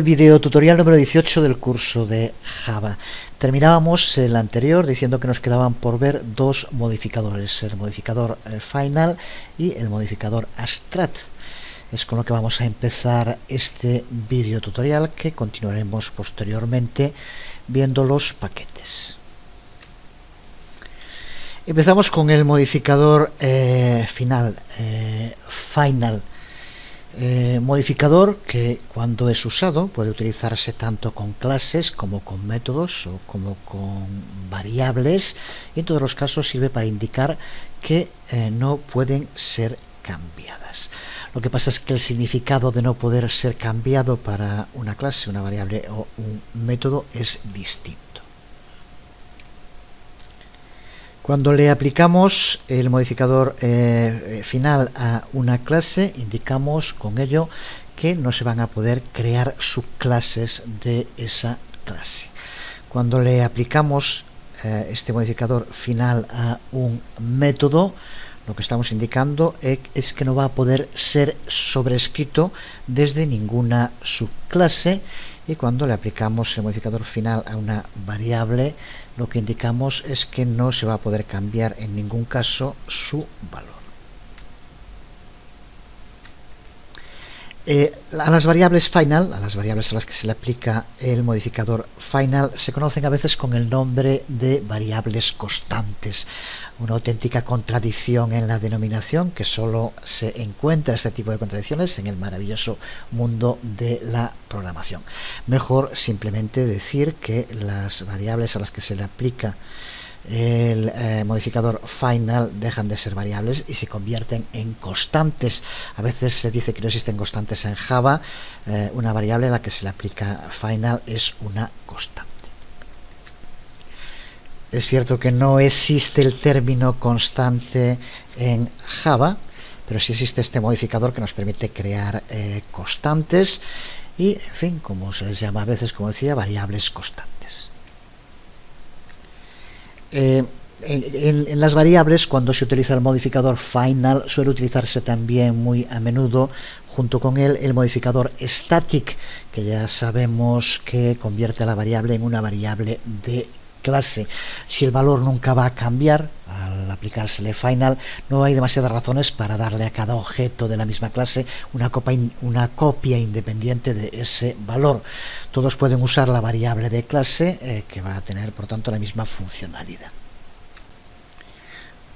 video tutorial número 18 del curso de Java. Terminábamos el anterior diciendo que nos quedaban por ver dos modificadores, el modificador final y el modificador abstract. Es con lo que vamos a empezar este video tutorial, que continuaremos posteriormente viendo los paquetes. Empezamos con el modificador final. Modificador que, cuando es usado, puede utilizarse tanto con clases como con métodos o como con variables, y en todos los casos sirve para indicar que no pueden ser cambiadas. Lo que pasa es que el significado de no poder ser cambiado para una clase, una variable o un método es distinto. Cuando le aplicamos el modificador final a una clase, indicamos con ello que no se van a poder crear subclases de esa clase. Cuando le aplicamos este modificador final a un método, lo que estamos indicando es que no va a poder ser sobrescrito desde ninguna subclase. Y cuando le aplicamos el modificador final a una variable, lo que indicamos es que no se va a poder cambiar en ningún caso su valor. A las variables final, a las variables a las que se le aplica el modificador final, se conocen a veces con el nombre de variables constantes. Una auténtica contradicción en la denominación, que solo se encuentra este tipo de contradicciones en el maravilloso mundo de la programación. Mejor simplemente decir que las variables a las que se le aplica el modificador final dejan de ser variables y se convierten en constantes. A veces se dice que no existen constantes en Java. Una variable a la que se le aplica final es una constante. Es cierto que no existe el término constante en Java, pero sí existe este modificador que nos permite crear constantes y, en fin, como se les llama a veces, como decía, variables constantes. En las variables, cuando se utiliza el modificador final, suele utilizarse también muy a menudo junto con él el modificador static, que ya sabemos que convierte a la variable en una variable de clase. Si el valor nunca va a cambiar al aplicársele final, no hay demasiadas razones para darle a cada objeto de la misma clase una copia independiente de ese valor. Todos pueden usar la variable de clase, que va a tener por tanto la misma funcionalidad.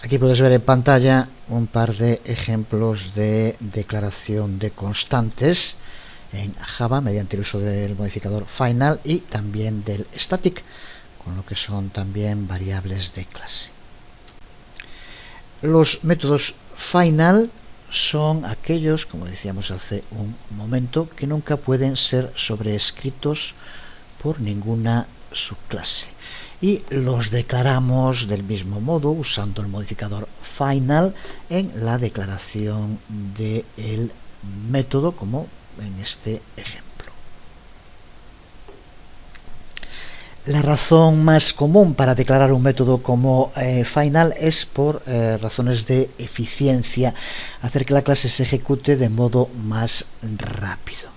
Aquí puedes ver en pantalla un par de ejemplos de declaración de constantes en Java mediante el uso del modificador final y también del static, con lo que son también variables de clase. Los métodos final son aquellos, como decíamos hace un momento, que nunca pueden ser sobrescritos por ninguna subclase. Y los declaramos del mismo modo usando el modificador final en la declaración del método, como en este ejemplo. La razón más común para declarar un método como final es por razones de eficiencia, hacer que la clase se ejecute de modo más rápido.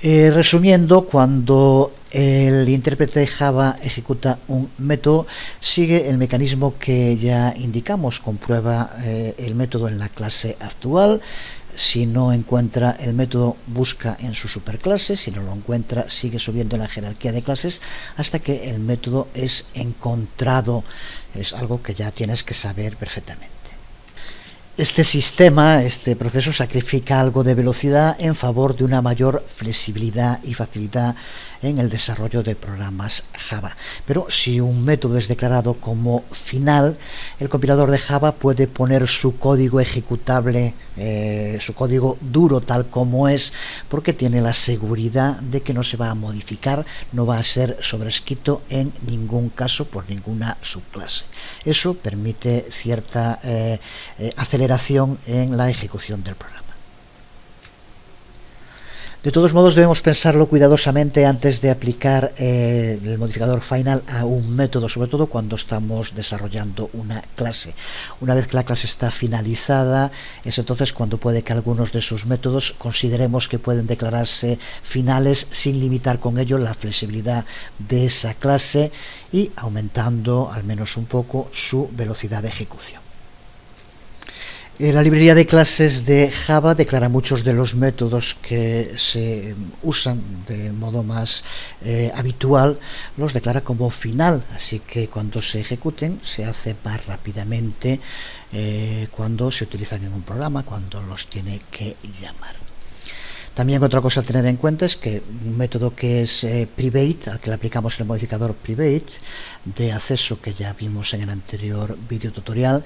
Resumiendo, cuando el intérprete de Java ejecuta un método, sigue el mecanismo que ya indicamos, comprueba el método en la clase actual. Si no encuentra el método, busca en su superclase. Si no lo encuentra, sigue subiendo en la jerarquía de clases hasta que el método es encontrado. Es algo que ya tienes que saber perfectamente. Este sistema, este proceso, sacrifica algo de velocidad en favor de una mayor flexibilidad y facilidad en el desarrollo de programas Java. Pero si un método es declarado como final, el compilador de Java puede poner su código ejecutable, su código duro tal como es, porque tiene la seguridad de que no se va a modificar, no va a ser sobrescrito en ningún caso por ninguna subclase. Eso permite cierta aceleración en la ejecución del programa. De todos modos, debemos pensarlo cuidadosamente antes de aplicar el modificador final a un método, sobre todo cuando estamos desarrollando una clase. Una vez que la clase está finalizada, es entonces cuando puede que algunos de sus métodos consideremos que pueden declararse finales sin limitar con ello la flexibilidad de esa clase y aumentando al menos un poco su velocidad de ejecución. La librería de clases de Java declara muchos de los métodos que se usan de modo más habitual, los declara como final, así que cuando se ejecuten se hace más rápidamente cuando se utilizan en un programa, cuando los tiene que llamar. También otra cosa a tener en cuenta es que un método que es private, al que le aplicamos el modificador private de acceso que ya vimos en el anterior video tutorial,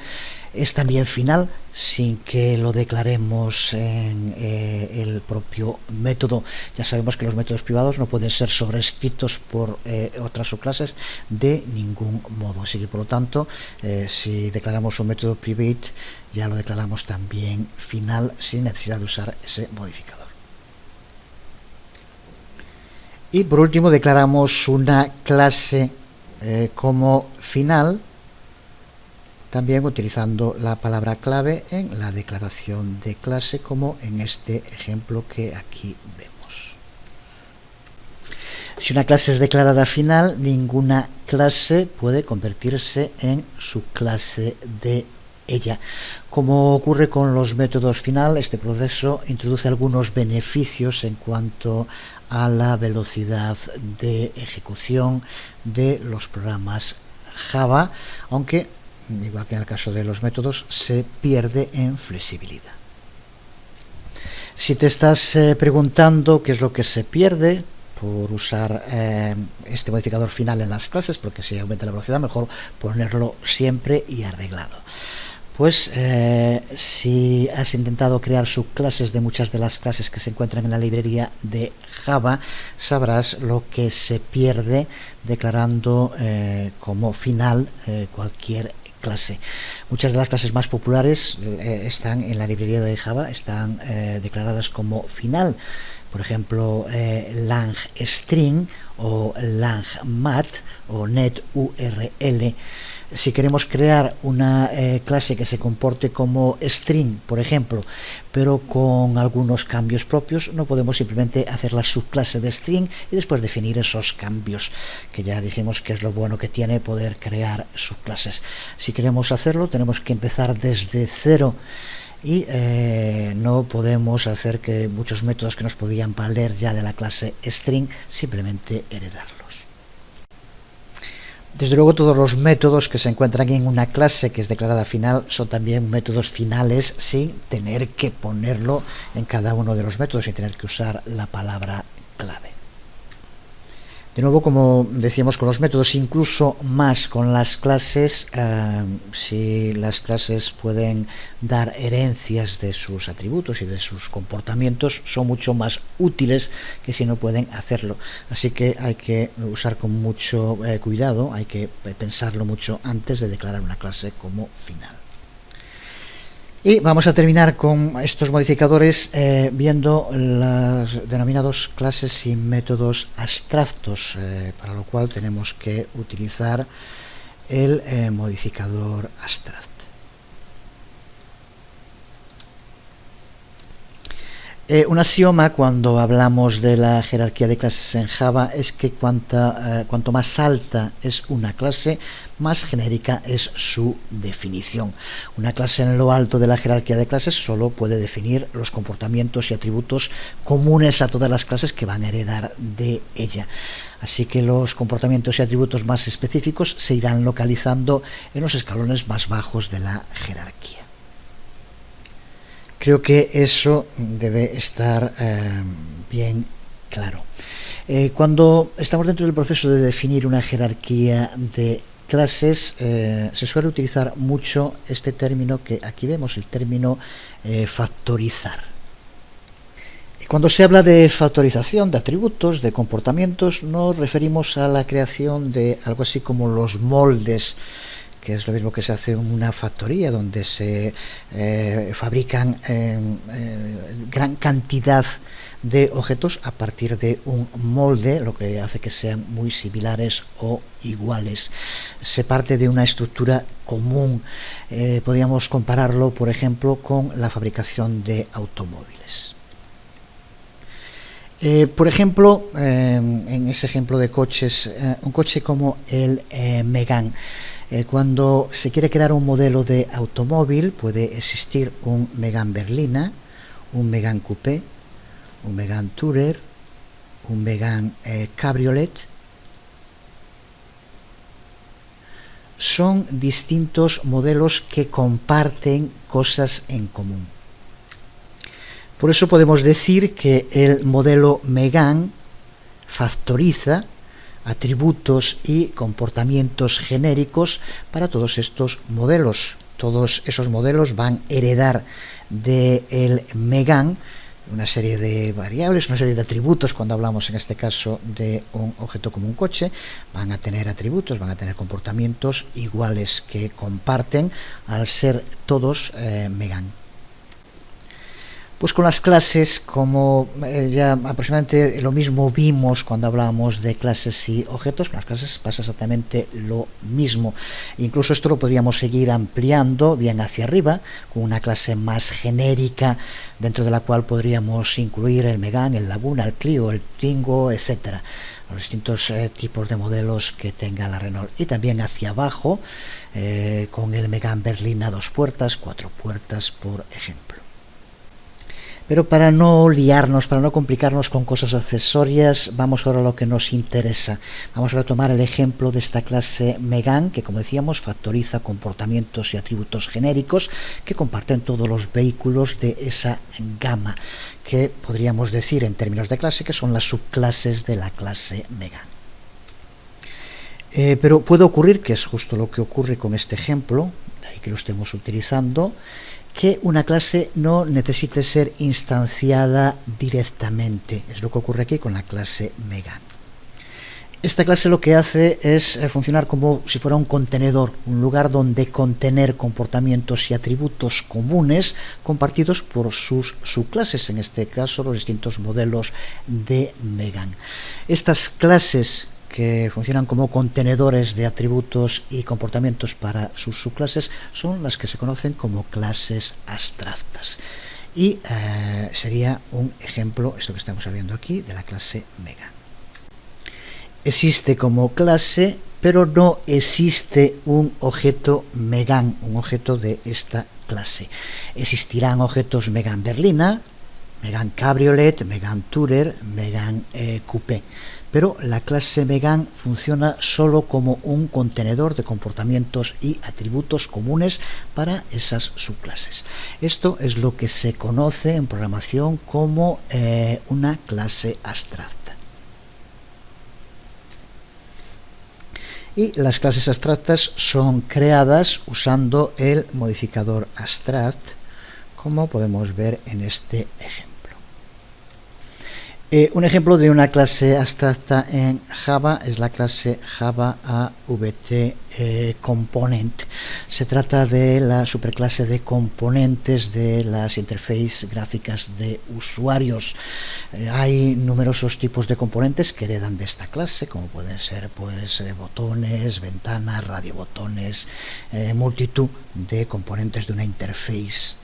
es también final sin que lo declaremos en el propio método. Ya sabemos que los métodos privados no pueden ser sobrescritos por otras subclases de ningún modo, así que por lo tanto si declaramos un método private ya lo declaramos también final sin necesidad de usar ese modificador. Y por último declaramos una clase como final, también utilizando la palabra clave en la declaración de clase, como en este ejemplo que aquí vemos. Si una clase es declarada final, ninguna clase puede convertirse en subclase de ella. Como ocurre con los métodos final, este proceso introduce algunos beneficios en cuanto a la velocidad de ejecución de los programas Java, aunque, igual que en el caso de los métodos, se pierde en flexibilidad. Si te estás preguntando qué es lo que se pierde por usar este modificador final en las clases, porque si aumenta la velocidad, mejor ponerlo siempre y arreglado. Pues si has intentado crear subclases de muchas de las clases que se encuentran en la librería de Java, sabrás lo que se pierde declarando como final cualquier clase. Muchas de las clases más populares están en la librería de Java, están declaradas como final. Por ejemplo, langString o langmat o neturl. Si queremos crear una clase que se comporte como string, por ejemplo, pero con algunos cambios propios, no podemos simplemente hacer la subclase de string y después definir esos cambios, que ya dijimos que es lo bueno que tiene poder crear subclases. Si queremos hacerlo, tenemos que empezar desde cero y no podemos hacer que muchos métodos que nos podían valer ya de la clase string simplemente heredarlos. Desde luego, todos los métodos que se encuentran en una clase que es declarada final son también métodos finales sin tener que ponerlo en cada uno de los métodos, sin tener que usar la palabra clave. De nuevo, como decíamos con los métodos, incluso más con las clases, si las clases pueden dar herencias de sus atributos y de sus comportamientos, son mucho más útiles que si no pueden hacerlo. Así que hay que usar con mucho cuidado, hay que pensarlo mucho antes de declarar una clase como final. Y vamos a terminar con estos modificadores viendo las denominados clases y métodos abstractos, para lo cual tenemos que utilizar el modificador abstract. Un axioma cuando hablamos de la jerarquía de clases en Java es que cuanto más alta es una clase, más genérica es su definición. Una clase en lo alto de la jerarquía de clases solo puede definir los comportamientos y atributos comunes a todas las clases que van a heredar de ella. Así que los comportamientos y atributos más específicos se irán localizando en los escalones más bajos de la jerarquía. Creo que eso debe estar bien claro. Cuando estamos dentro del proceso de definir una jerarquía de clases, se suele utilizar mucho este término que aquí vemos, el término factorizar. Cuando se habla de factorización de atributos, de comportamientos, nos referimos a la creación de algo así como los moldes, que es lo mismo que se hace en una factoría donde se fabrican gran cantidad de objetos a partir de un molde, lo que hace que sean muy similares o iguales. Se parte de una estructura común. Podríamos compararlo, por ejemplo, con la fabricación de automóviles. Por ejemplo, en ese ejemplo de coches, un coche como el Megane, cuando se quiere crear un modelo de automóvil, puede existir un Megane Berlina, un Megane Coupé, un Megane Tourer, un Megane Cabriolet. Son distintos modelos que comparten cosas en común. Por eso podemos decir que el modelo Megane factoriza atributos y comportamientos genéricos para todos estos modelos. Todos esos modelos van a heredar del Megane una serie de variables, una serie de atributos. Cuando hablamos en este caso de un objeto como un coche, van a tener atributos, van a tener comportamientos iguales que comparten al ser todos Megane. Pues con las clases, como ya aproximadamente lo mismo vimos cuando hablábamos de clases y objetos, con las clases pasa exactamente lo mismo. Incluso esto lo podríamos seguir ampliando bien hacia arriba, con una clase más genérica, dentro de la cual podríamos incluir el Megane, el Laguna, el Clio, el Twingo, etcétera, los distintos tipos de modelos que tenga la Renault. Y también hacia abajo, con el Megane Berlina 2 puertas, 4 puertas, por ejemplo. Pero para no liarnos, para no complicarnos con cosas accesorias, vamos ahora a lo que nos interesa. Vamos a tomar el ejemplo de esta clase Megane, que como decíamos factoriza comportamientos y atributos genéricos que comparten todos los vehículos de esa gama, que podríamos decir en términos de clase que son las subclases de la clase Megane. Pero puede ocurrir, que es justo lo que ocurre con este ejemplo, de ahí que lo estemos utilizando, que una clase no necesite ser instanciada directamente. Es lo que ocurre aquí con la clase Megane. Esta clase lo que hace es funcionar como si fuera un contenedor, un lugar donde contener comportamientos y atributos comunes compartidos por sus subclases, en este caso los distintos modelos de Megane. Estas clases, que funcionan como contenedores de atributos y comportamientos para sus subclases, son las que se conocen como clases abstractas. Y sería un ejemplo, esto que estamos viendo aquí, de la clase Megane. Existe como clase, pero no existe un objeto Megane, un objeto de esta clase. Existirán objetos Megane Berlina, Megane Cabriolet, Megane Tourer, Megane Coupé. Pero la clase Megane funciona solo como un contenedor de comportamientos y atributos comunes para esas subclases. Esto es lo que se conoce en programación como una clase abstracta. Y las clases abstractas son creadas usando el modificador abstract, como podemos ver en este ejemplo. Un ejemplo de una clase abstracta en Java es la clase Java AVT Component. Se trata de la superclase de componentes de las interfaces gráficas de usuarios. Hay numerosos tipos de componentes que heredan de esta clase, como pueden ser botones, ventanas, radiobotones, multitud de componentes de una interface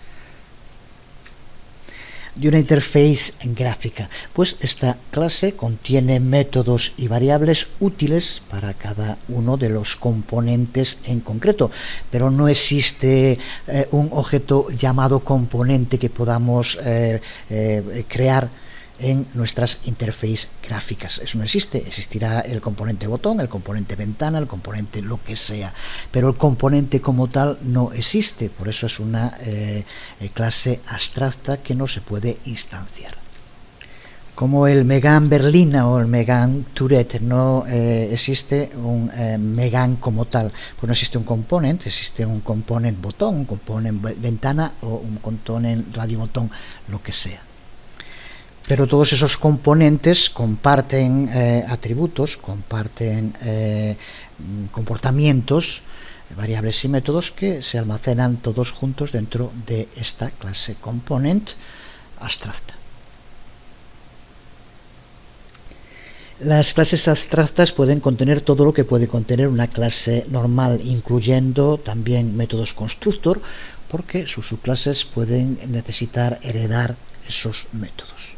gráfica. Pues esta clase contiene métodos y variables útiles para cada uno de los componentes en concreto, pero no existe un objeto llamado componente que podamos crear en nuestras interfaces gráficas. Eso no existe. Existirá el componente botón, el componente ventana, el componente lo que sea, pero el componente como tal no existe. Por eso es una clase abstracta que no se puede instanciar. Como el Megane Berlina o el Megane Tourer no existe un Megane como tal, pues no existe un componente, existe un componente botón, un componente ventana o un componente radio botón, lo que sea. Pero todos esos componentes comparten atributos, comparten comportamientos, variables y métodos que se almacenan todos juntos dentro de esta clase component abstracta. Las clases abstractas pueden contener todo lo que puede contener una clase normal, incluyendo también métodos constructor, porque sus subclases pueden necesitar heredar esos métodos.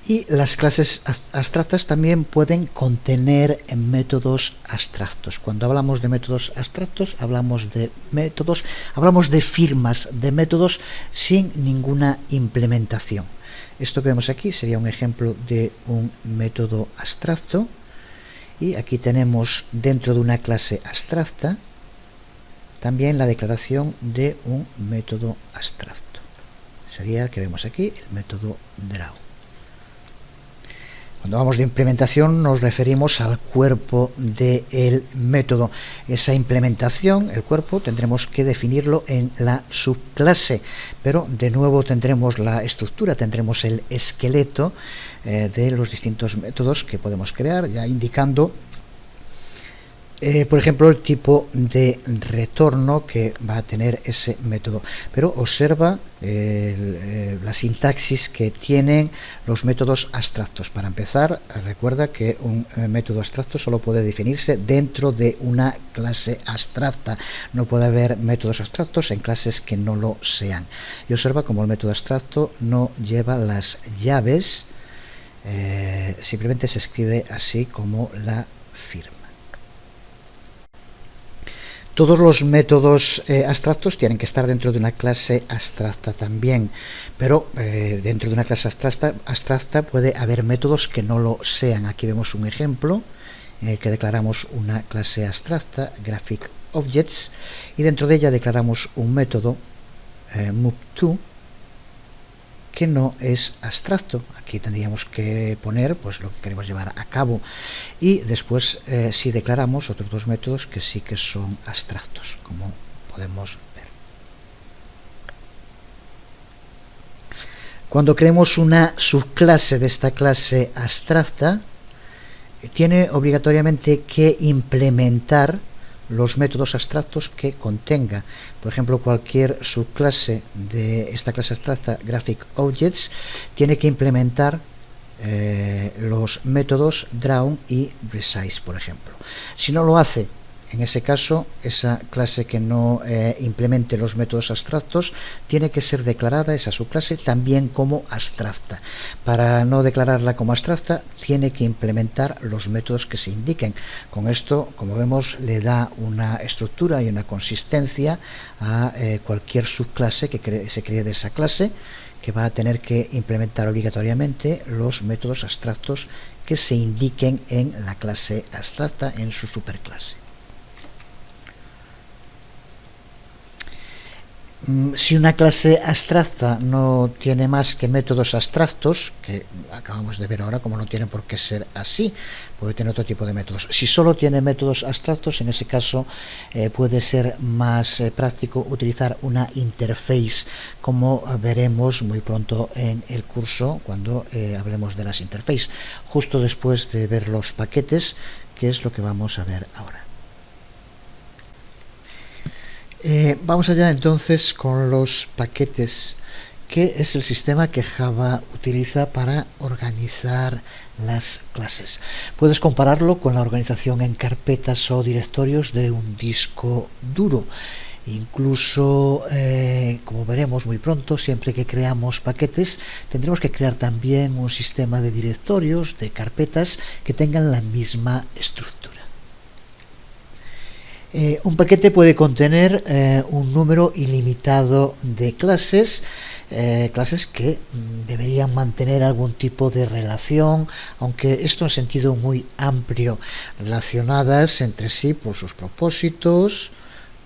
Y las clases abstractas también pueden contener métodos abstractos. Cuando hablamos de métodos abstractos, hablamos de firmas de métodos sin ninguna implementación. Esto que vemos aquí sería un ejemplo de un método abstracto. Y aquí tenemos dentro de una clase abstracta también la declaración de un método abstracto. Sería el que vemos aquí, el método draw. Cuando hablamos de implementación nos referimos al cuerpo del método. Esa implementación, el cuerpo, tendremos que definirlo en la subclase, pero de nuevo tendremos la estructura, tendremos el esqueleto de los distintos métodos que podemos crear, ya indicando por ejemplo, el tipo de retorno que va a tener ese método. Pero observa la sintaxis que tienen los métodos abstractos. Para empezar, recuerda que un método abstracto solo puede definirse dentro de una clase abstracta. No puede haber métodos abstractos en clases que no lo sean. Y observa como el método abstracto no lleva las llaves, simplemente se escribe así como la firma. Todos los métodos abstractos tienen que estar dentro de una clase abstracta también, pero dentro de una clase abstracta puede haber métodos que no lo sean. Aquí vemos un ejemplo en el que declaramos una clase abstracta, GraphicObjects, y dentro de ella declaramos un método moveTo que no es abstracto. Aquí tendríamos que poner pues lo que queremos llevar a cabo, y después si declaramos otros dos métodos que sí que son abstractos, como podemos ver. Cuando creemos una subclase de esta clase abstracta, tiene obligatoriamente que implementar los métodos abstractos que contenga. Por ejemplo, cualquier subclase de esta clase abstracta GraphicObjects tiene que implementar los métodos draw y resize, por ejemplo. Si no lo hace, en ese caso, esa clase que no implemente los métodos abstractos tiene que ser declarada, esa subclase, también como abstracta. Para no declararla como abstracta, tiene que implementar los métodos que se indiquen. Con esto, como vemos, le da una estructura y una consistencia a cualquier subclase que se cree de esa clase, que va a tener que implementar obligatoriamente los métodos abstractos que se indiquen en la clase abstracta, en su superclase. Si una clase abstracta no tiene más que métodos abstractos, que acabamos de ver ahora como no tienen por qué ser así, puede tener otro tipo de métodos. Si solo tiene métodos abstractos, en ese caso puede ser más práctico utilizar una interface, como veremos muy pronto en el curso cuando hablemos de las interfaces, justo después de ver los paquetes, que es lo que vamos a ver ahora. Vamos allá entonces con los paquetes, que es el sistema que Java utiliza para organizar las clases. Puedes compararlo con la organización en carpetas o directorios de un disco duro. Incluso, como veremos muy pronto, siempre que creamos paquetes tendremos que crear también un sistema de directorios, de carpetas, que tengan la misma estructura. Un paquete puede contener un número ilimitado de clases, clases que deberían mantener algún tipo de relación, aunque esto en sentido muy amplio, relacionadas entre sí por sus propósitos,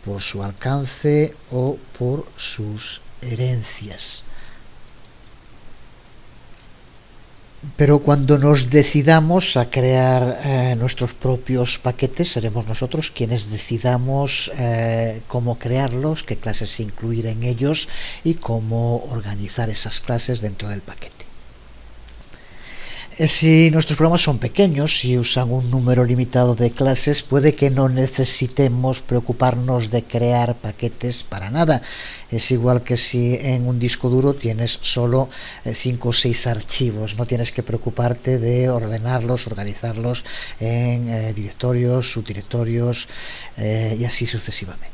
por su alcance o por sus herencias. Pero cuando nos decidamos a crear nuestros propios paquetes, seremos nosotros quienes decidamos cómo crearlos, qué clases incluir en ellos y cómo organizar esas clases dentro del paquete. Si nuestros programas son pequeños, si usan un número limitado de clases, puede que no necesitemos preocuparnos de crear paquetes para nada. Es igual que si en un disco duro tienes solo 5 o 6 archivos, no tienes que preocuparte de ordenarlos, organizarlos en directorios, subdirectorios y así sucesivamente.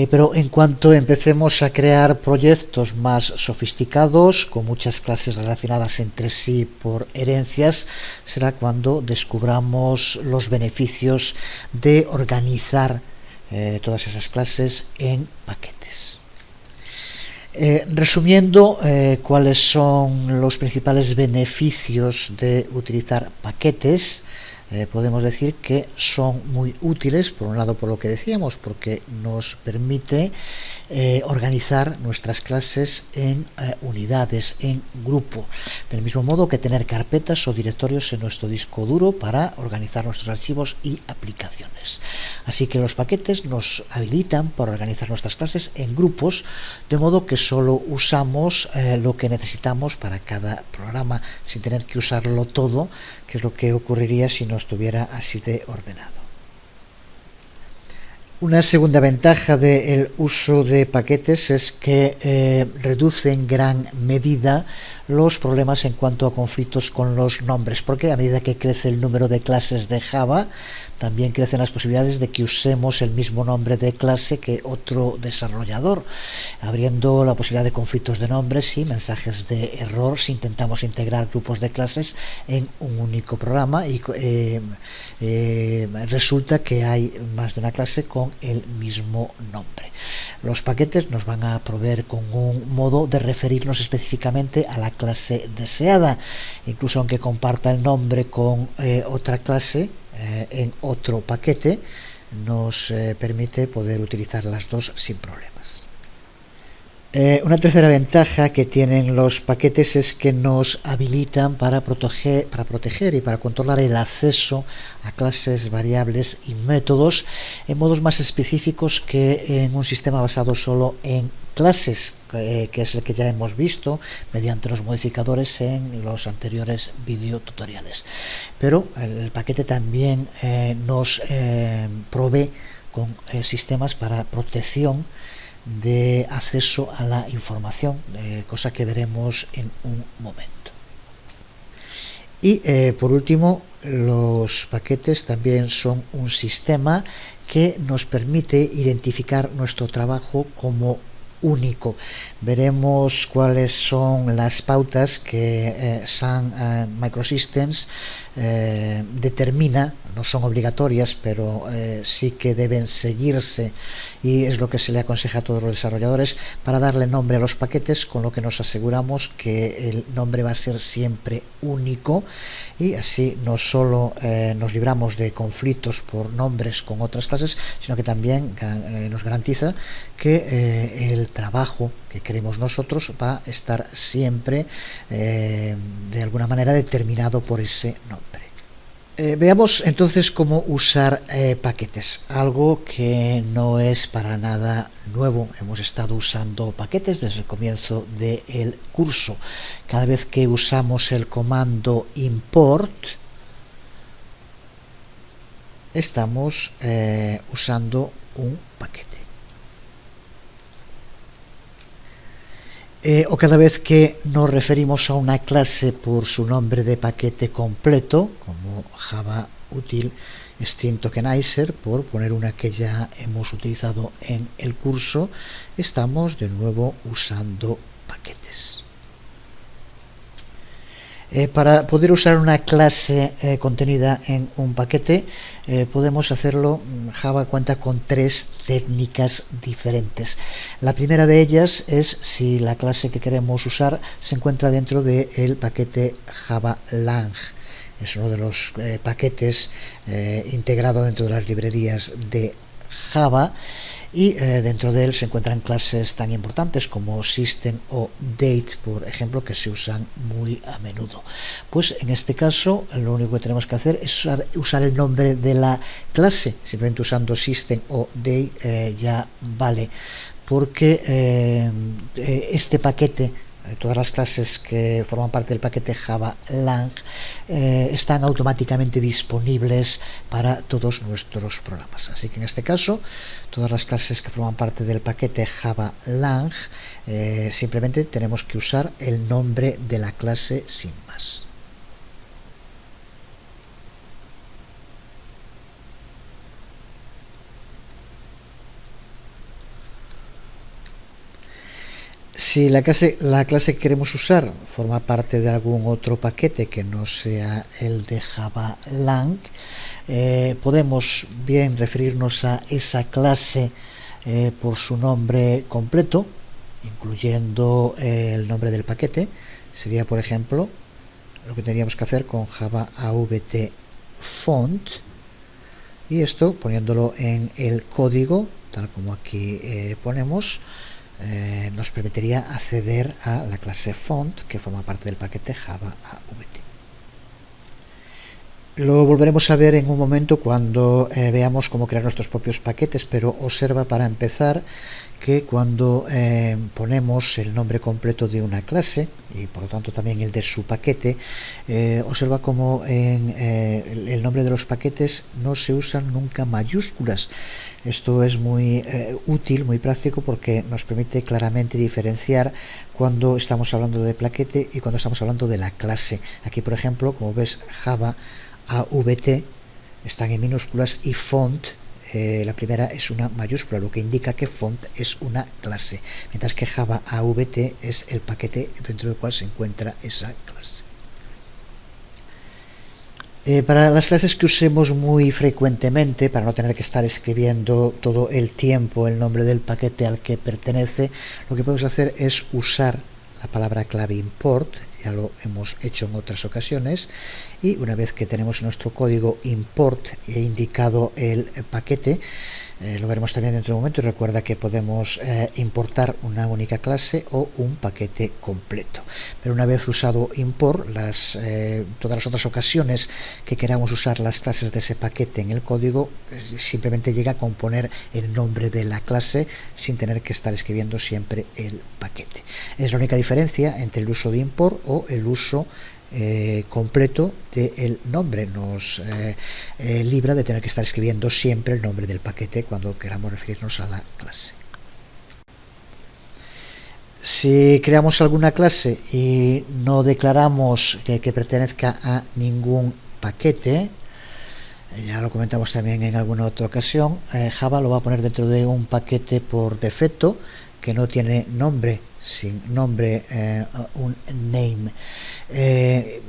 Pero en cuanto empecemos a crear proyectos más sofisticados, con muchas clases relacionadas entre sí por herencias, será cuando descubramos los beneficios de organizar todas esas clases en paquetes. Resumiendo, cuáles son los principales beneficios de utilizar paquetes, podemos decir que son muy útiles, por un lado por lo que decíamos, porque nos permite organizar nuestras clases en unidades, en grupo, del mismo modo que tener carpetas o directorios en nuestro disco duro para organizar nuestros archivos y aplicaciones. Así que los paquetes nos habilitan para organizar nuestras clases en grupos, de modo que solo usamos lo que necesitamos para cada programa, sin tener que usarlo todo, que es lo que ocurriría si no estuviera así de ordenado. Una segunda ventaja del uso de paquetes es que reduce en gran medida los problemas en cuanto a conflictos con los nombres, porque a medida que crece el número de clases de Java, también crecen las posibilidades de que usemos el mismo nombre de clase que otro desarrollador, abriendo la posibilidad de conflictos de nombres y mensajes de error si intentamos integrar grupos de clases en un único programa y resulta que hay más de una clase con el mismo nombre. Los paquetes nos van a proveer con un modo de referirnos específicamente a la clase deseada, incluso aunque comparta el nombre con otra clase en otro paquete, nos permite poder utilizar las dos sin problemas. Una tercera ventaja que tienen los paquetes es que nos habilitan para proteger y para controlar el acceso a clases, variables y métodos en modos más específicos que en un sistema basado solo en clases, que es el que ya hemos visto mediante los modificadores en los anteriores videotutoriales. Pero el paquete también nos provee con sistemas para protección de acceso a la información, cosa que veremos en un momento. Y por último, los paquetes también son un sistema que nos permite identificar nuestro trabajo como único. Veremos cuáles son las pautas que Sun Microsystems determina, no son obligatorias, pero sí que deben seguirse, y es lo que se le aconseja a todos los desarrolladores para darle nombre a los paquetes, con lo que nos aseguramos que el nombre va a ser siempre único, y así no solo nos libramos de conflictos por nombres con otras clases, sino que también nos garantiza que el trabajo que queremos nosotros va a estar siempre de alguna manera determinado por ese nombre. Veamos entonces cómo usar paquetes, algo que no es para nada nuevo. Hemos estado usando paquetes desde el comienzo del curso. Cada vez que usamos el comando import, estamos usando un paquete. O cada vez que nos referimos a una clase por su nombre de paquete completo, como Java Util String Tokenizer, por poner una que ya hemos utilizado en el curso, estamos de nuevo usando paquetes. Para poder usar una clase contenida en un paquete, podemos hacerlo. Java cuenta con tres técnicas diferentes. La primera de ellas es si la clase que queremos usar se encuentra dentro del paquete java.lang. Es uno de los paquetes integrado dentro de las librerías de Java, y dentro de él se encuentran clases tan importantes como system o date, por ejemplo, que se usan muy a menudo. Pues en este caso lo único que tenemos que hacer es usar el nombre de la clase. Simplemente usando system o date ya vale, porque este paquete todas las clases que forman parte del paquete Java Lang están automáticamente disponibles para todos nuestros programas. Así que en este caso, todas las clases que forman parte del paquete Java Lang, simplemente tenemos que usar el nombre de la clase sin más. Si la clase que queremos usar forma parte de algún otro paquete que no sea el de Java Lang, podemos bien referirnos a esa clase por su nombre completo, incluyendo el nombre del paquete. Sería, por ejemplo, lo que tendríamos que hacer con Java AVT Font, y esto poniéndolo en el código, tal como aquí ponemos, nos permitiría acceder a la clase font que forma parte del paquete Java AVT. Lo volveremos a ver en un momento cuando veamos cómo crear nuestros propios paquetes, pero observa para empezar que cuando ponemos el nombre completo de una clase y por lo tanto también el de su paquete, observa como en el nombre de los paquetes no se usan nunca mayúsculas. Esto es muy útil, muy práctico, porque nos permite claramente diferenciar cuando estamos hablando de paquete y cuando estamos hablando de la clase. Aquí, por ejemplo, como ves, Java AVT están en minúsculas y font, la primera es una mayúscula, lo que indica que font es una clase, mientras que Java AVT es el paquete dentro del cual se encuentra esa clase. Para las clases que usemos muy frecuentemente, para no tener que estar escribiendo todo el tiempo el nombre del paquete al que pertenece, lo que podemos hacer es usar la palabra clave import. Ya lo hemos hecho en otras ocasiones, y una vez que tenemos nuestro código import e indicado el paquete, lo veremos también dentro de un momento, y recuerda que podemos importar una única clase o un paquete completo. Pero una vez usado import, todas las otras ocasiones que queramos usar las clases de ese paquete en el código, simplemente llega con poner el nombre de la clase sin tener que estar escribiendo siempre el paquete. Es la única diferencia entre el uso de import o el uso completo del nombre. Nos libra de tener que estar escribiendo siempre el nombre del paquete cuando queramos referirnos a la clase. Si creamos alguna clase y no declaramos que pertenezca a ningún paquete, ya lo comentamos también en alguna otra ocasión, Java lo va a poner dentro de un paquete por defecto que no tiene nombre, sin nombre, un name.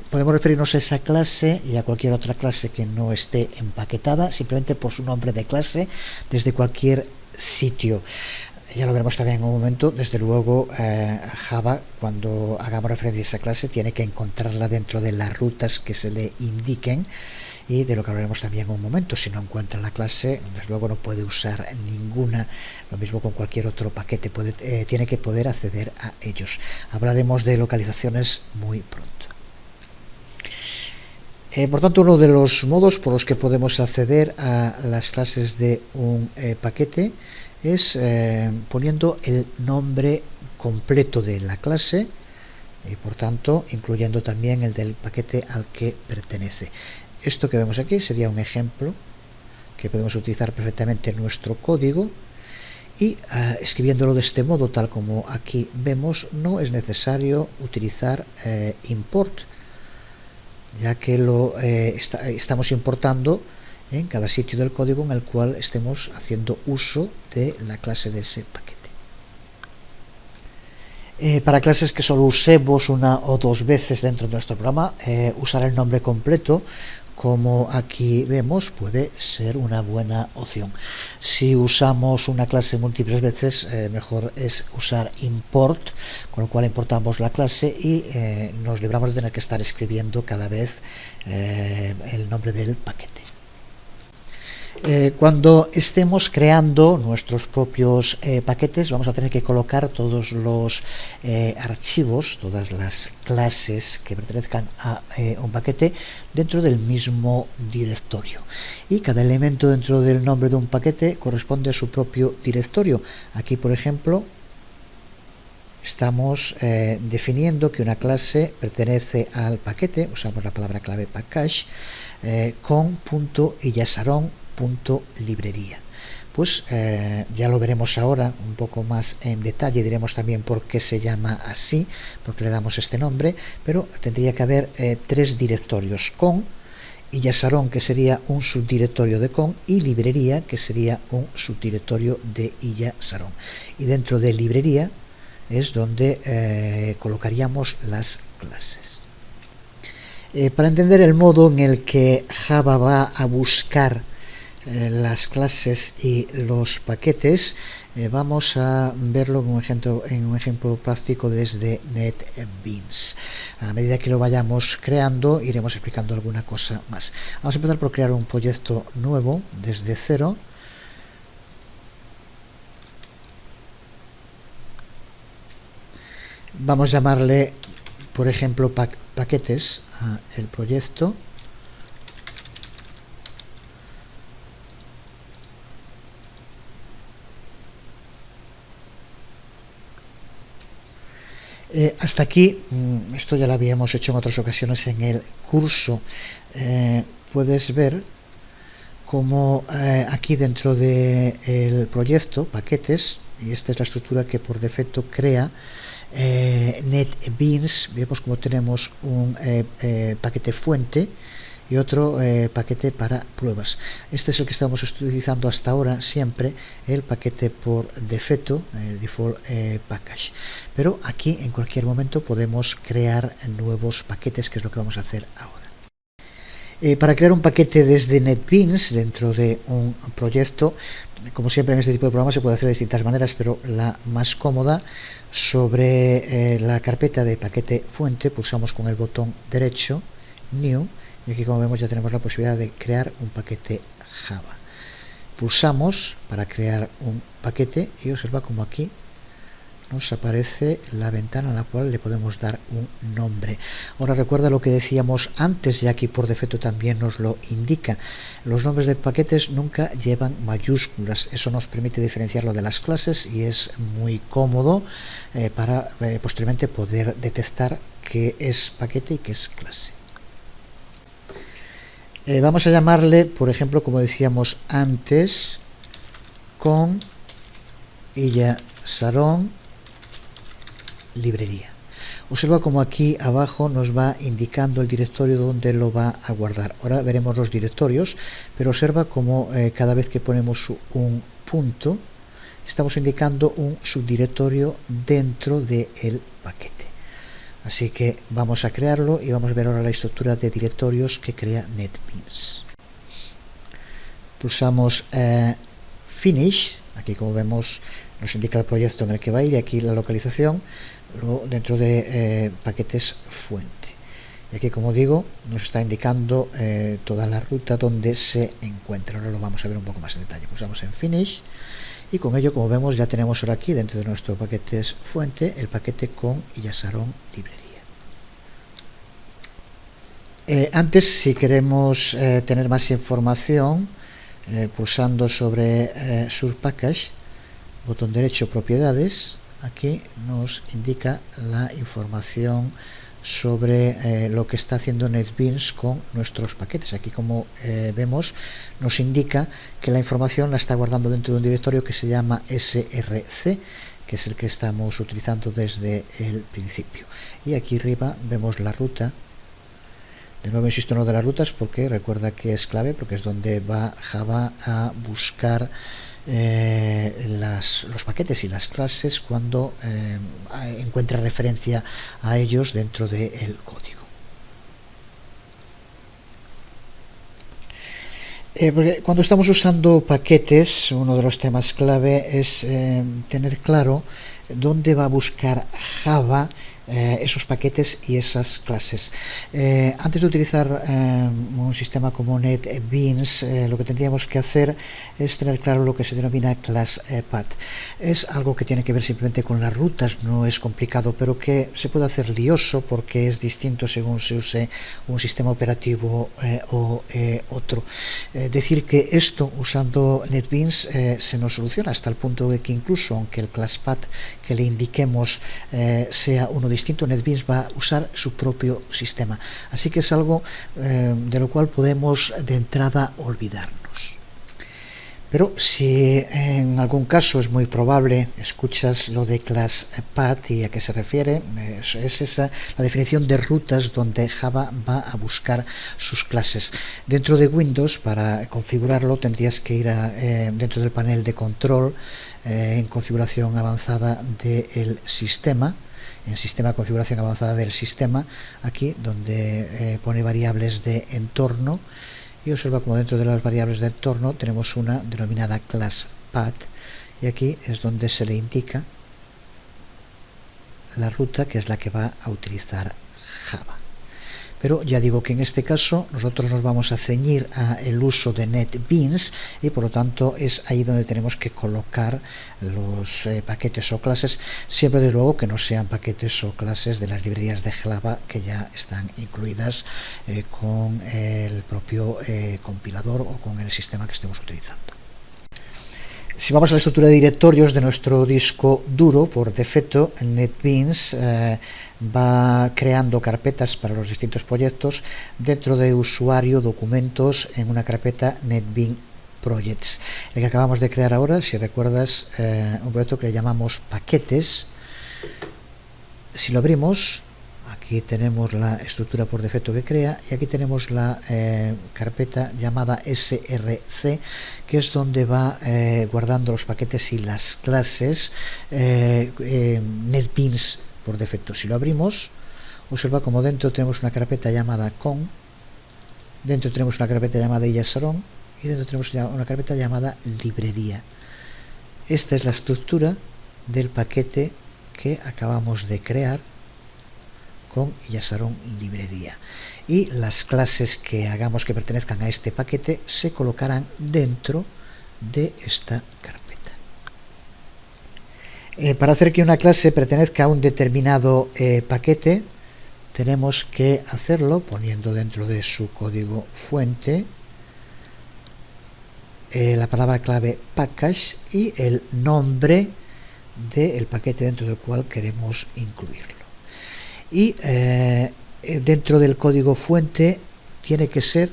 Podemos referirnos a esa clase y a cualquier otra clase que no esté empaquetada simplemente por su nombre de clase desde cualquier sitio. Ya lo veremos también en un momento. Desde luego, Java, cuando hagamos referencia a esa clase, tiene que encontrarla dentro de las rutas que se le indiquen, y de lo que hablaremos también en un momento. Si no encuentra la clase, desde luego no puede usar ninguna. Lo mismo con cualquier otro paquete, tiene que poder acceder a ellos. Hablaremos de localizaciones muy pronto. Por tanto, uno de los modos por los que podemos acceder a las clases de un paquete es poniendo el nombre completo de la clase, y por tanto incluyendo también el del paquete al que pertenece. Esto que vemos aquí sería un ejemplo que podemos utilizar perfectamente en nuestro código, y escribiéndolo de este modo, tal como aquí vemos, no es necesario utilizar import, ya que estamos importando en cada sitio del código en el cual estemos haciendo uso de la clase de ese paquete. Para clases que solo usemos una o dos veces dentro de nuestro programa, usar el nombre completo, como aquí vemos, puede ser una buena opción. Si usamos una clase múltiples veces, mejor es usar import, con lo cual importamos la clase y nos libramos de tener que estar escribiendo cada vez el nombre del paquete. Cuando estemos creando nuestros propios paquetes, vamos a tener que colocar todos los archivos, todas las clases que pertenezcan a un paquete dentro del mismo directorio, y cada elemento dentro del nombre de un paquete corresponde a su propio directorio. Aquí, por ejemplo, estamos definiendo que una clase pertenece al paquete, usamos la palabra clave package, con .illasaron.librería. Pues ya lo veremos ahora un poco más en detalle, diremos también por qué se llama así, por qué le damos este nombre, pero tendría que haber tres directorios: con, Illasaron, que sería un subdirectorio de con, y librería, que sería un subdirectorio de Illasaron. Y dentro de librería es donde colocaríamos las clases. Para entender el modo en el que Java va a buscar las clases y los paquetes, vamos a verlo en un ejemplo práctico desde NetBeans. A medida que lo vayamos creando, iremos explicando alguna cosa más. Vamos a empezar por crear un proyecto nuevo desde cero. Vamos a llamarle, por ejemplo, paquetes a el proyecto. Hasta aquí, esto ya lo habíamos hecho en otras ocasiones en el curso. Puedes ver como aquí dentro del proyecto, paquetes, y esta es la estructura que por defecto crea NetBeans. Vemos como tenemos un paquete fuente y otro paquete para pruebas. Este es el que estamos utilizando hasta ahora siempre, el paquete por defecto, default package. Pero aquí en cualquier momento podemos crear nuevos paquetes, que es lo que vamos a hacer ahora. Para crear un paquete desde NetBeans dentro de un proyecto, como siempre en este tipo de programas se puede hacer de distintas maneras, pero la más cómoda, sobre la carpeta de paquete fuente pulsamos con el botón derecho New, y aquí, como vemos, ya tenemos la posibilidad de crear un paquete Java. Pulsamos para crear un paquete y observa como aquí nos aparece la ventana a la cual le podemos dar un nombre. Ahora recuerda lo que decíamos antes, y aquí por defecto también nos lo indica: los nombres de paquetes nunca llevan mayúsculas. Eso nos permite diferenciarlo de las clases y es muy cómodo para posteriormente poder detectar qué es paquete y qué es clase. Vamos a llamarle, por ejemplo, como decíamos antes, con Illasaron librería. Observa como aquí abajo nos va indicando el directorio donde lo va a guardar. Ahora veremos los directorios, pero observa como cada vez que ponemos un punto estamos indicando un subdirectorio dentro del paquete. Así que vamos a crearlo y vamos a ver ahora la estructura de directorios que crea NetBeans. Pulsamos Finish. Aquí, como vemos, nos indica el proyecto en el que va a ir, y aquí la localización dentro de paquetes fuente. Y aquí, como digo, nos está indicando toda la ruta donde se encuentra. Ahora lo vamos a ver un poco más en detalle. Pulsamos en Finish y con ello, como vemos, ya tenemos ahora aquí dentro de nuestro paquetes fuente el paquete con Illasaron librería. Antes, si queremos tener más información, pulsando sobre Source Package, botón derecho propiedades, aquí nos indica la información sobre lo que está haciendo NetBeans con nuestros paquetes. Aquí, como vemos, nos indica que la información la está guardando dentro de un directorio que se llama src, que es el que estamos utilizando desde el principio. Y aquí arriba vemos la ruta. De nuevo insisto en lo de las rutas, porque recuerda que es clave, porque es donde va Java a buscar los paquetes y las clases cuando encuentra referencia a ellos dentro del código. Porque cuando estamos usando paquetes, uno de los temas clave es tener claro dónde va a buscar Java esos paquetes y esas clases. Antes de utilizar un sistema como NetBeans, lo que tendríamos que hacer es tener claro lo que se denomina class path. Es algo que tiene que ver simplemente con las rutas, no es complicado, pero que se puede hacer lioso porque es distinto según se use un sistema operativo o otro. Decir que esto usando NetBeans se nos soluciona hasta el punto de que incluso aunque el class path que le indiquemos sea uno distinto, NetBeans va a usar su propio sistema. Así que es algo de lo cual podemos de entrada olvidarnos. Pero si en algún caso es muy probable, escuchas lo de class path y a qué se refiere, es esa la definición de rutas donde Java va a buscar sus clases. Dentro de Windows, para configurarlo, tendrías que ir dentro del panel de control, en configuración avanzada del sistema, en sistema configuración avanzada del sistema, aquí donde pone variables de entorno, y observa como dentro de las variables de entorno tenemos una denominada class path, y aquí es donde se le indica la ruta que es la que va a utilizar Java. Pero ya digo que en este caso nosotros nos vamos a ceñir al uso de NetBeans y por lo tanto es ahí donde tenemos que colocar los paquetes o clases, siempre de luego que no sean paquetes o clases de las librerías de Java que ya están incluidas con el propio compilador o con el sistema que estemos utilizando. Si vamos a la estructura de directorios de nuestro disco duro, por defecto NetBeans va creando carpetas para los distintos proyectos dentro de usuario, documentos, en una carpeta NetBeans Projects. El que acabamos de crear ahora, si recuerdas, un proyecto que le llamamos paquetes. Si lo abrimos, aquí tenemos la estructura por defecto que crea y aquí tenemos la carpeta llamada src, que es donde va guardando los paquetes y las clases NetBeans por defecto. Si lo abrimos, observa como dentro tenemos una carpeta llamada con, dentro tenemos una carpeta llamada Illasaron y dentro tenemos una carpeta llamada librería. Esta es la estructura del paquete que acabamos de crear con Illasaron librería, y las clases que hagamos que pertenezcan a este paquete se colocarán dentro de esta carpeta. Para hacer que una clase pertenezca a un determinado paquete, tenemos que hacerlo poniendo dentro de su código fuente la palabra clave package y el nombre del paquete dentro del cual queremos incluirlo. Y dentro del código fuente tiene que ser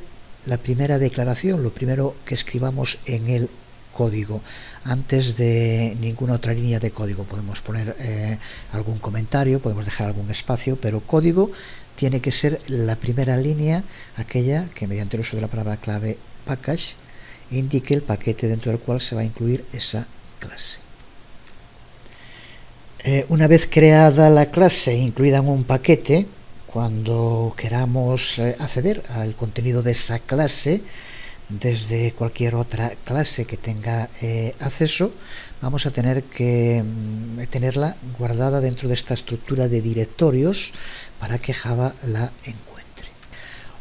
la primera declaración, lo primero que escribamos en el código, antes de ninguna otra línea de código. Podemos poner algún comentario, podemos dejar algún espacio, pero código tiene que ser la primera línea, aquella que mediante el uso de la palabra clave package indique el paquete dentro del cual se va a incluir esa clase. Una vez creada la clase incluida en un paquete, cuando queramos acceder al contenido de esa clase desde cualquier otra clase que tenga acceso, vamos a tener que tenerla guardada dentro de esta estructura de directorios para que Java la encuentre.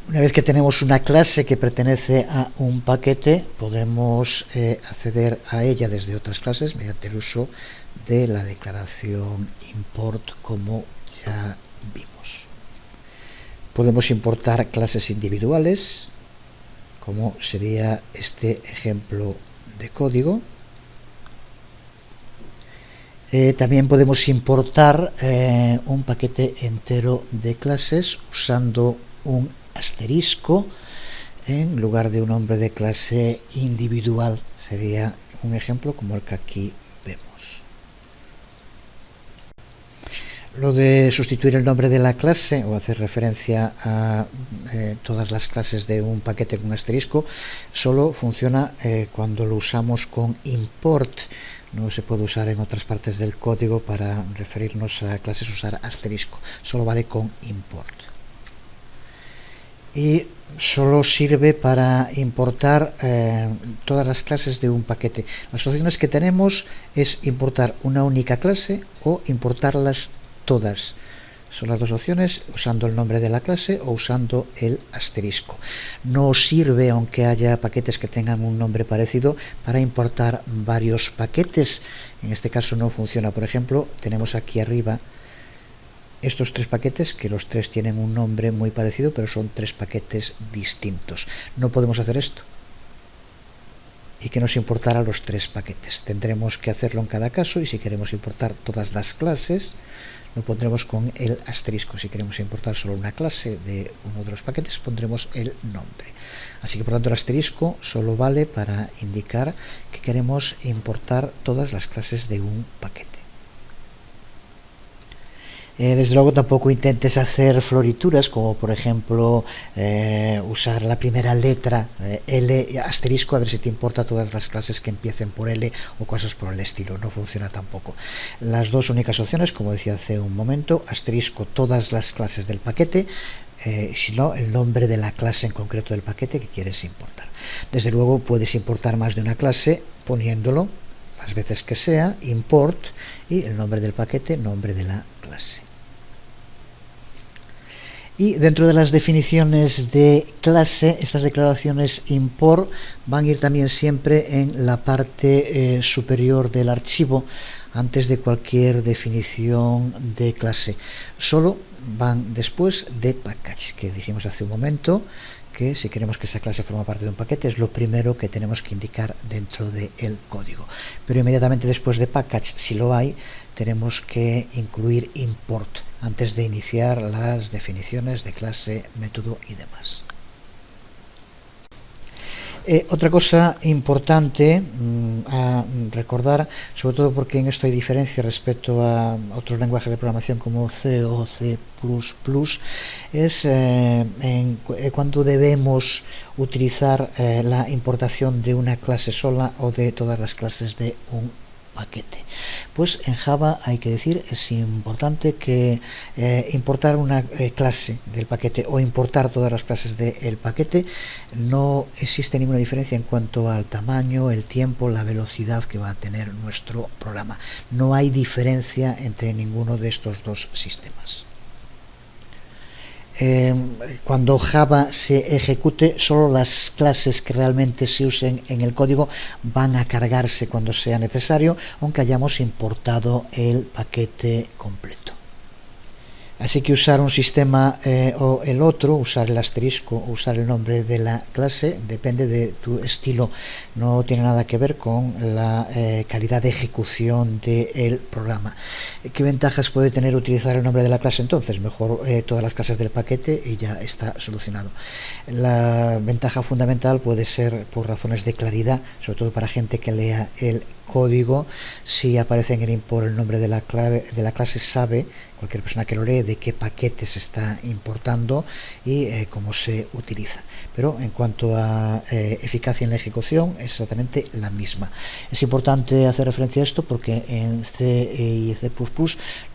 Una vez que tenemos una clase que pertenece a un paquete, podemos acceder a ella desde otras clases mediante el uso de la declaración import, como ya vimos. Podemos importar clases individuales, como sería este ejemplo de código. También podemos importar un paquete entero de clases usando un asterisco en lugar de un nombre de clase individual. Sería un ejemplo como el que aquí vemos. Lo de sustituir el nombre de la clase o hacer referencia a todas las clases de un paquete con asterisco solo funciona cuando lo usamos con import. No se puede usar en otras partes del código para referirnos a clases usar asterisco, solo vale con import. Y solo sirve para importar todas las clases de un paquete. Las opciones que tenemos es importar una única clase o importarlas todas. Son las dos opciones, usando el nombre de la clase o usando el asterisco. No sirve, aunque haya paquetes que tengan un nombre parecido, para importar varios paquetes. En este caso no funciona. Por ejemplo, tenemos aquí arriba estos tres paquetes, que los tres tienen un nombre muy parecido, pero son tres paquetes distintos. No podemos hacer esto y que nos importara los tres paquetes. Tendremos que hacerlo en cada caso, y si queremos importar todas las clases, lo pondremos con el asterisco. Si queremos importar solo una clase de uno de los paquetes, pondremos el nombre. Así que, por tanto, el asterisco solo vale para indicar que queremos importar todas las clases de un paquete. Desde luego tampoco intentes hacer florituras, como por ejemplo usar la primera letra L asterisco, a ver si te importa todas las clases que empiecen por L o cosas por el estilo. No funciona tampoco. Las dos únicas opciones, como decía hace un momento, asterisco todas las clases del paquete, si no, el nombre de la clase en concreto del paquete que quieres importar. Desde luego puedes importar más de una clase poniéndolo las veces que sea, import, y el nombre del paquete, nombre de la clase. Y dentro de las definiciones de clase, estas declaraciones import van a ir también siempre en la parte superior del archivo, antes de cualquier definición de clase. Solo van después de package, que dijimos hace un momento que si queremos que esa clase forma parte de un paquete es lo primero que tenemos que indicar dentro del código. Pero inmediatamente después de package, si lo hay, tenemos que incluir import antes de iniciar las definiciones de clase, método y demás. Otra cosa importante a recordar, sobre todo porque en esto hay diferencia respecto a otros lenguajes de programación como C o C++, es cuando debemos utilizar la importación de una clase sola o de todas las clases de un paquete. Pues en Java hay que decir, es importante que importar una clase del paquete o importar todas las clases del paquete, no existe ninguna diferencia en cuanto al tamaño, el tiempo, la velocidad que va a tener nuestro programa. No hay diferencia entre ninguno de estos dos sistemas. Cuando Java se ejecute, solo las clases que realmente se usen en el código van a cargarse cuando sea necesario, aunque hayamos importado el paquete completo. Así que usar un sistema o el otro, usar el asterisco o usar el nombre de la clase, depende de tu estilo. No tiene nada que ver con la calidad de ejecución del programa. ¿Qué ventajas puede tener utilizar el nombre de la clase entonces? Mejor todas las clases del paquete y ya está solucionado. La ventaja fundamental puede ser por razones de claridad, sobre todo para gente que lea el código. Si aparece en el import el nombre de la clase, sabe cualquier persona que lo lee de qué paquete se está importando y cómo se utiliza. Pero en cuanto a eficacia en la ejecución, es exactamente la misma. Es importante hacer referencia a esto porque en C y C++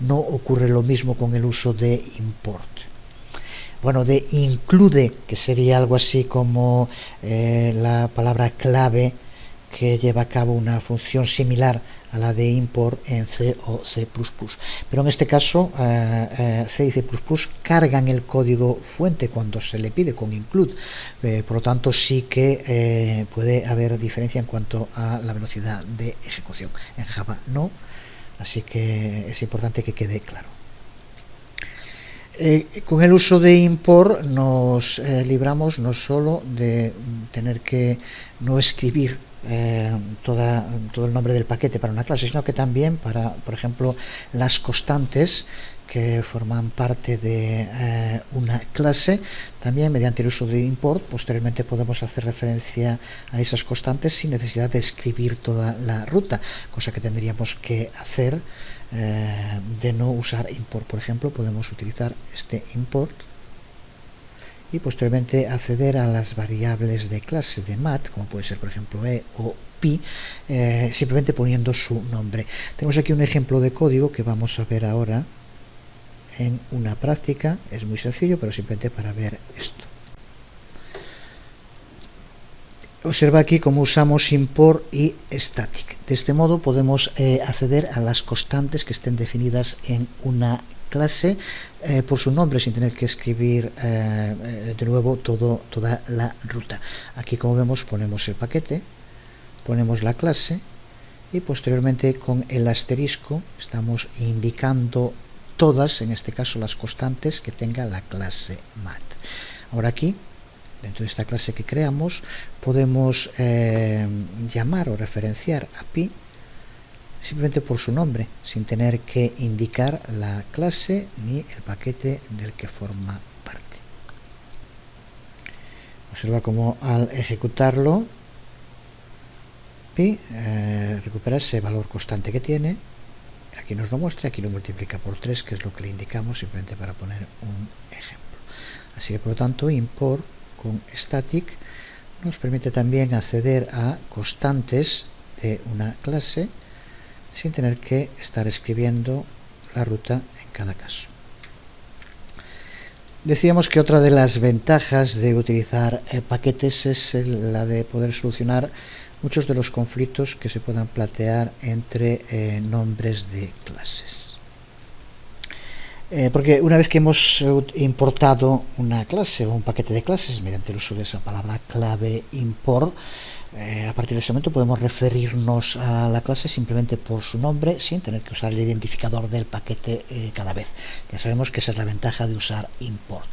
no ocurre lo mismo con el uso de import. Bueno, de include, que sería algo así como la palabra clave que lleva a cabo una función similar a la de import en C o C++. Pero en este caso C y C++ cargan el código fuente cuando se le pide con include, por lo tanto sí que puede haber diferencia en cuanto a la velocidad de ejecución. En Java no, así que es importante que quede claro. Con el uso de import nos libramos no solo de tener que no escribir todo el nombre del paquete para una clase, sino que también para, por ejemplo, las constantes que forman parte de una clase, también mediante el uso de import posteriormente podemos hacer referencia a esas constantes sin necesidad de escribir toda la ruta, cosa que tendríamos que hacer de no usar import. Por ejemplo, podemos utilizar este import y posteriormente acceder a las variables de clase de mat, como puede ser por ejemplo e o pi, simplemente poniendo su nombre. Tenemos aquí un ejemplo de código que vamos a ver ahora en una práctica. Es muy sencillo, pero simplemente para ver esto. Observa aquí cómo usamos import y static. De este modo podemos acceder a las constantes que estén definidas en una clase por su nombre sin tener que escribir de nuevo toda la ruta. Aquí, como vemos, ponemos el paquete, ponemos la clase y posteriormente con el asterisco estamos indicando todas, en este caso las constantes que tenga la clase mat. Ahora aquí, dentro de esta clase que creamos, podemos llamar o referenciar a pi simplemente por su nombre, sin tener que indicar la clase ni el paquete del que forma parte. Observa cómo al ejecutarlo pi recupera ese valor constante que tiene. Aquí nos lo muestra, aquí lo multiplica por 3, que es lo que le indicamos, simplemente para poner un ejemplo. Así que, por lo tanto, import con static nos permite también acceder a constantes de una clase sin tener que estar escribiendo la ruta en cada caso. Decíamos que otra de las ventajas de utilizar paquetes es la de poder solucionar muchos de los conflictos que se puedan plantear entre nombres de clases. Porque una vez que hemos importado una clase o un paquete de clases mediante el uso de esa palabra clave import, a partir de ese momento podemos referirnos a la clase simplemente por su nombre sin tener que usar el identificador del paquete cada vez. Ya sabemos que esa es la ventaja de usar import.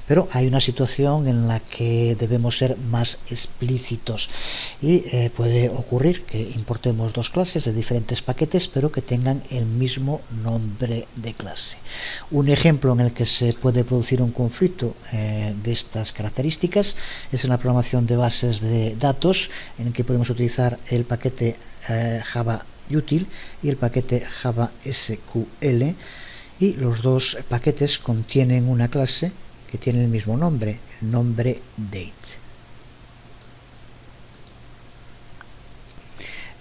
Pero hay una situación en la que debemos ser más explícitos y puede ocurrir que importemos dos clases de diferentes paquetes pero que tengan el mismo nombre de clase. Un ejemplo en el que se puede producir un conflicto de estas características es en la programación de bases de datos, en el que podemos utilizar el paquete Java Util y el paquete Java SQL, y los dos paquetes contienen una clase que tiene el mismo nombre, el nombre date.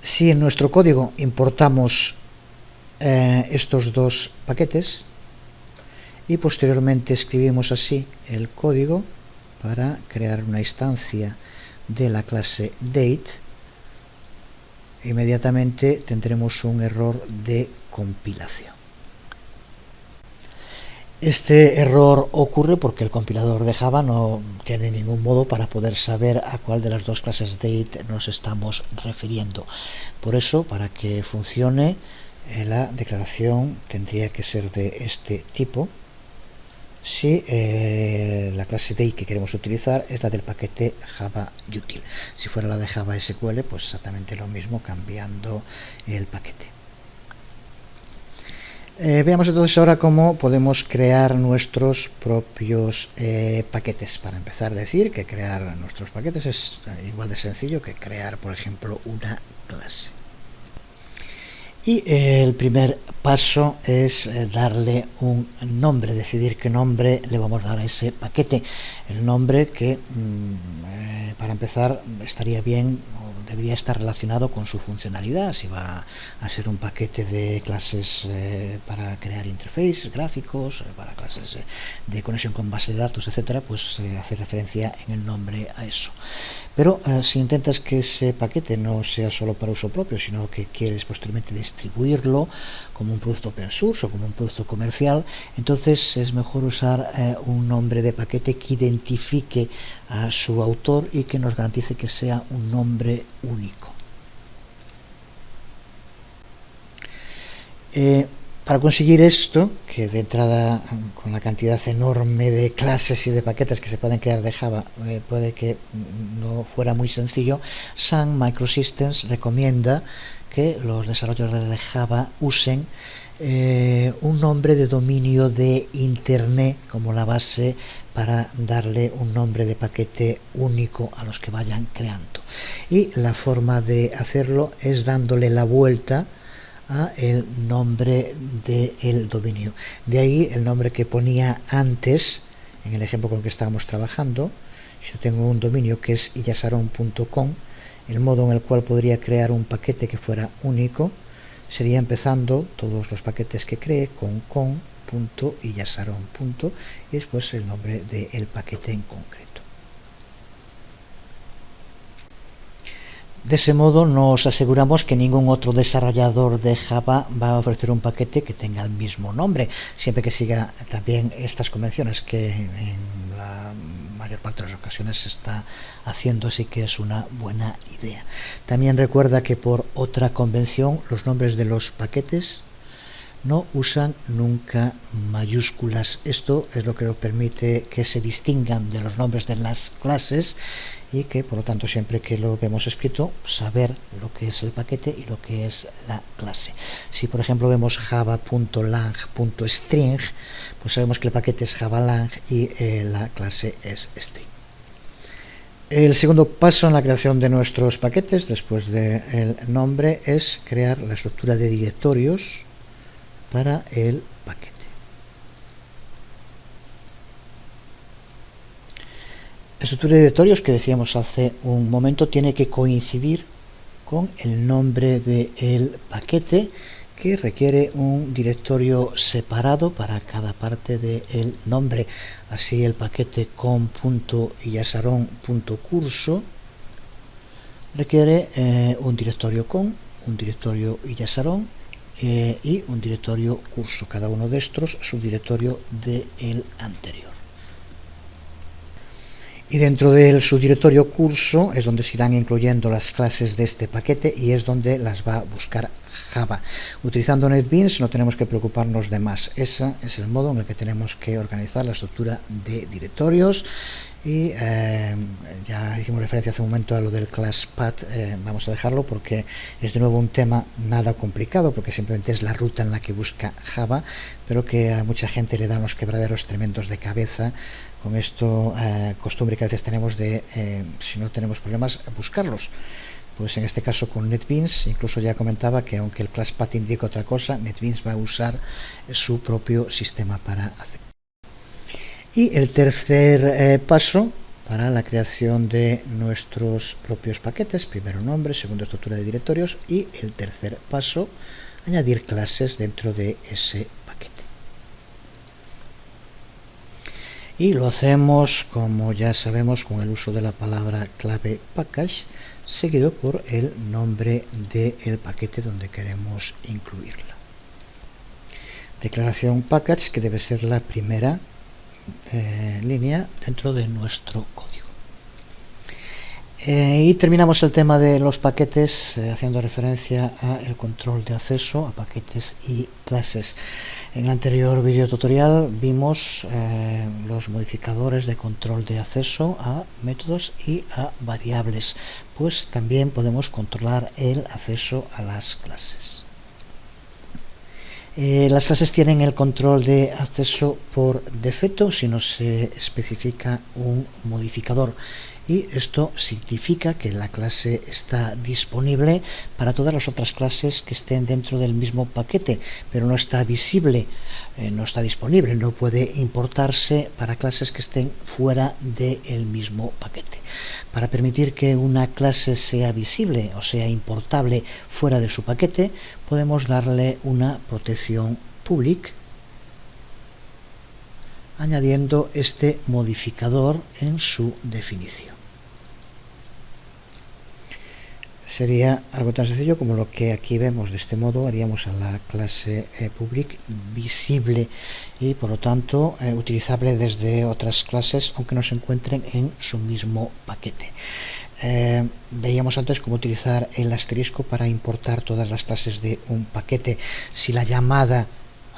Si en nuestro código importamos estos dos paquetes y posteriormente escribimos así el código para crear una instancia de la clase date, inmediatamente tendremos un error de compilación. Este error ocurre porque el compilador de Java no tiene ningún modo para poder saber a cuál de las dos clases date nos estamos refiriendo. Por eso, para que funcione, la declaración tendría que ser de este tipo. Si la clase date que queremos utilizar es la del paquete Java Util. Si fuera la de Java SQL, pues exactamente lo mismo, cambiando el paquete. Veamos entonces ahora cómo podemos crear nuestros propios paquetes. Para empezar, decir que crear nuestros paquetes es igual de sencillo que crear, por ejemplo, una clase. Y el primer paso es darle un nombre, decidir qué nombre le vamos a dar a ese paquete. El nombre que, para empezar, estaría bien o debería estar relacionado con su funcionalidad. Si va a ser un paquete de clases para crear interfaces gráficos, para clases de conexión con base de datos, etcétera, pues hace referencia en el nombre a eso. Pero si intentas que ese paquete no sea solo para uso propio, sino que quieres posteriormente distribuirlo como un producto open source o como un producto comercial, entonces es mejor usar un nombre de paquete que identifique a su autor y que nos garantice que sea un nombre único. Para conseguir esto, que de entrada con la cantidad enorme de clases y de paquetes que se pueden crear de Java puede que no fuera muy sencillo, Sun Microsystems recomienda que los desarrolladores de Java usen un nombre de dominio de Internet como la base para darle un nombre de paquete único a los que vayan creando. Y la forma de hacerlo es dándole la vuelta a el nombre del dominio. De ahí el nombre que ponía antes, en el ejemplo con el que estábamos trabajando. Si yo tengo un dominio que es iyasaron.com, el modo en el cual podría crear un paquete que fuera único sería empezando todos los paquetes que cree con .iyasaron. Y después el nombre del paquete en concreto. De ese modo nos aseguramos que ningún otro desarrollador de Java va a ofrecer un paquete que tenga el mismo nombre, siempre que siga también estas convenciones, que en la mayor parte de las ocasiones se está haciendo, así que es una buena idea. También recuerda que por otra convención los nombres de los paquetes no usan nunca mayúsculas. Esto es lo que permite que se distingan de los nombres de las clases y que, por lo tanto, siempre que lo vemos escrito, saber lo que es el paquete y lo que es la clase. Si, por ejemplo, vemos java.lang.string, pues sabemos que el paquete es javalang y la clase es string. El segundo paso en la creación de nuestros paquetes, después del nombre, es crear la estructura de directorios para el paquete. La estructura de directorios que decíamos hace un momento tiene que coincidir con el nombre del paquete, que requiere un directorio separado para cada parte del nombre. Así el paquete com.illasaron.curso requiere un directorio con, un directorio illasaron y un directorio curso, cada uno de estos subdirectorio del anterior. Y dentro del subdirectorio curso es donde se irán incluyendo las clases de este paquete y es donde las va a buscar Java. Utilizando NetBeans no tenemos que preocuparnos de más. Ese es el modo en el que tenemos que organizar la estructura de directorios. Y ya hicimos referencia hace un momento a lo del ClassPath, vamos a dejarlo porque es de nuevo un tema nada complicado, porque simplemente es la ruta en la que busca Java, pero que a mucha gente le da unos quebraderos tremendos de cabeza con esto, costumbre que a veces tenemos de, si no tenemos problemas, buscarlos. Pues en este caso con NetBeans, incluso ya comentaba que aunque el ClassPath indica otra cosa, NetBeans va a usar su propio sistema para hacer. Y el tercer paso para la creación de nuestros propios paquetes, primero nombre, segundo estructura de directorios y el tercer paso, añadir clases dentro de ese paquete. Y lo hacemos, como ya sabemos, con el uso de la palabra clave package, seguido por el nombre del paquete donde queremos incluirla. Declaración package, que debe ser la primera línea dentro de nuestro código. Y terminamos el tema de los paquetes haciendo referencia al control de acceso a paquetes y clases. En el anterior video tutorial vimos los modificadores de control de acceso a métodos y a variables, pues también podemos controlar el acceso a las clases. Las clases tienen el control de acceso por defecto si no se especifica un modificador, y esto significa que la clase está disponible para todas las otras clases que estén dentro del mismo paquete, pero no está visible, no está disponible, no puede importarse para clases que estén fuera del mismo paquete. Para permitir que una clase sea visible o sea importable fuera de su paquete, podemos darle una protección public añadiendo este modificador en su definición. Sería algo tan sencillo como lo que aquí vemos. De este modo haríamos a la clase public visible y por lo tanto utilizable desde otras clases aunque no se encuentren en su mismo paquete. Veíamos antes cómo utilizar el asterisco para importar todas las clases de un paquete. Si la llamada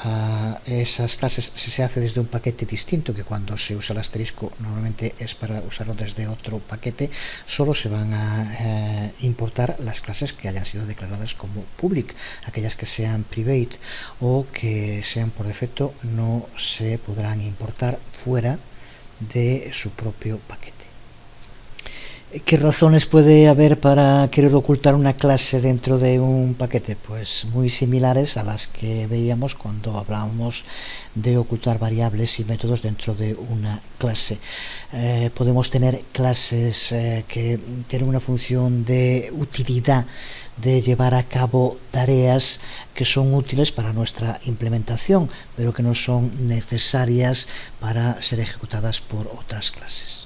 a esas clases se hace desde un paquete distinto, que cuando se usa el asterisco normalmente es para usarlo desde otro paquete, solo se van a importar las clases que hayan sido declaradas como public. Aquellas que sean private o que sean por defecto no se podrán importar fuera de su propio paquete. ¿Qué razones puede haber para querer ocultar una clase dentro de un paquete? Pues muy similares a las que veíamos cuando hablábamos de ocultar variables y métodos dentro de una clase. Podemos tener clases que tienen una función de utilidad, de llevar a cabo tareas que son útiles para nuestra implementación, pero que no son necesarias para ser ejecutadas por otras clases.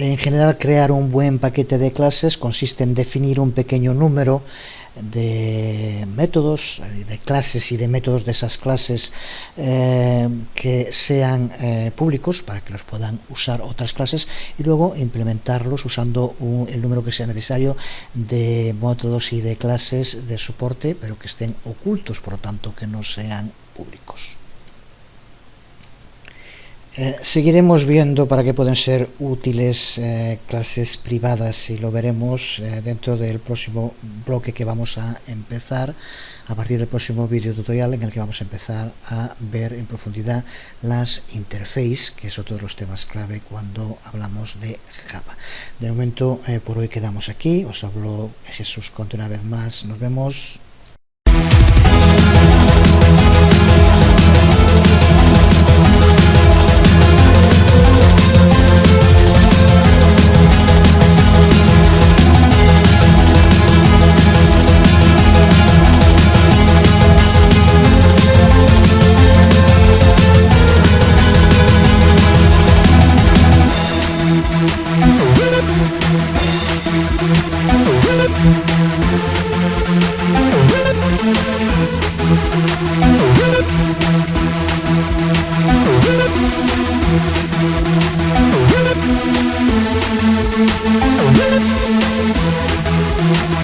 En general, crear un buen paquete de clases consiste en definir un pequeño número de métodos, de clases y de métodos de esas clases que sean públicos para que los puedan usar otras clases, y luego implementarlos usando el número que sea necesario de métodos y de clases de soporte, pero que estén ocultos, por lo tanto que no sean públicos. Seguiremos viendo para qué pueden ser útiles clases privadas, y lo veremos dentro del próximo bloque que vamos a empezar a partir del próximo vídeo tutorial, en el que vamos a empezar a ver en profundidad las interfaces, que es otro de los temas clave cuando hablamos de Java. De momento, por hoy quedamos aquí. Os hablo Jesús Conte una vez más. Nos vemos.